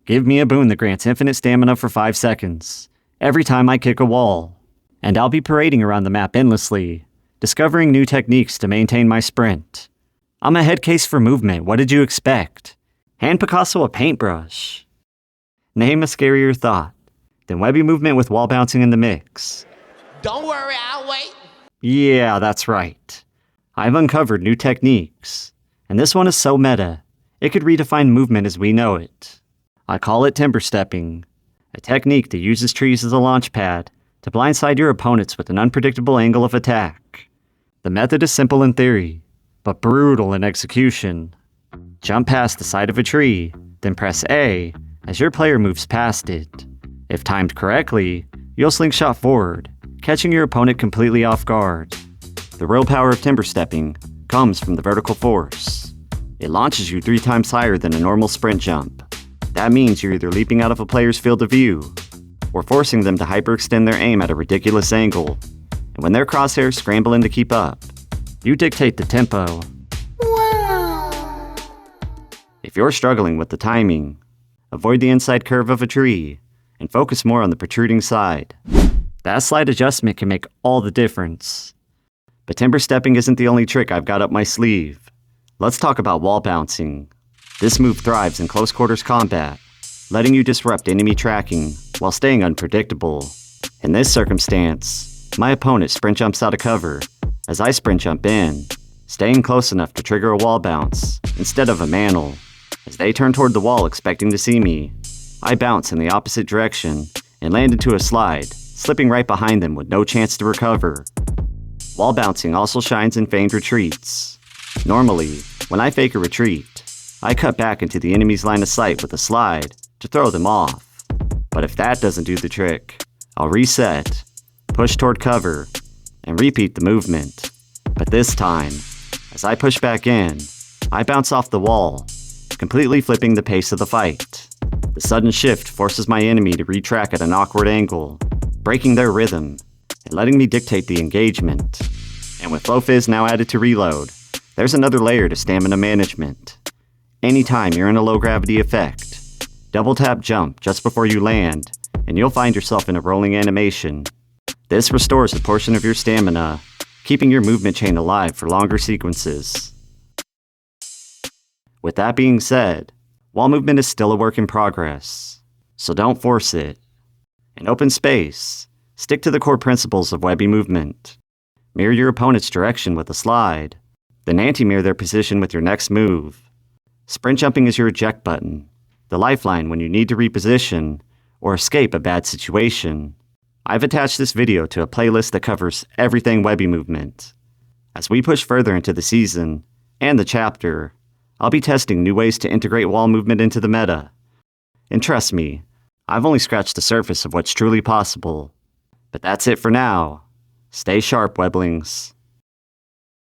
Give me a boon that grants infinite stamina for 5 seconds, every time I kick a wall. And I'll be parading around the map endlessly, discovering new techniques to maintain my sprint. I'm a head case for movement, what did you expect? Hand Picasso a paintbrush. Name a scarier thought than Webby Movement with wall bouncing in the mix. Don't worry, I'll wait. Yeah, that's right. I've uncovered new techniques, and this one is so meta, it could redefine movement as we know it. I call it timber stepping, a technique that uses trees as a launch pad to blindside your opponents with an unpredictable angle of attack. The method is simple in theory, but brutal in execution. Jump past the side of a tree, then press A as your player moves past it. If timed correctly, you'll slingshot forward, catching your opponent completely off guard. The real power of timber stepping comes from the vertical force. It launches you 3 times higher than a normal sprint jump. That means you're either leaping out of a player's field of view, or forcing them to hyperextend their aim at a ridiculous angle. And when their crosshairs scrambling to keep up, you dictate the tempo. Wow. If you're struggling with the timing, avoid the inside curve of a tree and focus more on the protruding side. That slight adjustment can make all the difference. But timber stepping isn't the only trick I've got up my sleeve. Let's talk about wall bouncing. This move thrives in close quarters combat, letting you disrupt enemy tracking while staying unpredictable. In this circumstance, my opponent sprint jumps out of cover as I sprint jump in, staying close enough to trigger a wall bounce instead of a mantle. As they turn toward the wall expecting to see me, I bounce in the opposite direction and land into a slide, slipping right behind them with no chance to recover. Wall bouncing also shines in feigned retreats. Normally, when I fake a retreat, I cut back into the enemy's line of sight with a slide to throw them off. But if that doesn't do the trick, I'll reset, push toward cover, and repeat the movement. But this time, as I push back in, I bounce off the wall, completely flipping the pace of the fight. The sudden shift forces my enemy to retrack at an awkward angle, breaking their rhythm and letting me dictate the engagement. And with flow fizz now added to reload, there's another layer to stamina management. Anytime you're in a low gravity effect, double tap jump just before you land, and you'll find yourself in a rolling animation. This restores a portion of your stamina, keeping your movement chain alive for longer sequences. With that being said, wall movement is still a work in progress, so don't force it. In open space, stick to the core principles of Webby Movement. Mirror your opponent's direction with a slide, then anti-mirror their position with your next move. Sprint jumping is your eject button, the lifeline when you need to reposition or escape a bad situation. I've attached this video to a playlist that covers everything Webby Movement. As we push further into the season and the chapter, I'll be testing new ways to integrate wall movement into the meta. And trust me, I've only scratched the surface of what's truly possible. But that's it for now. Stay sharp, Weblings.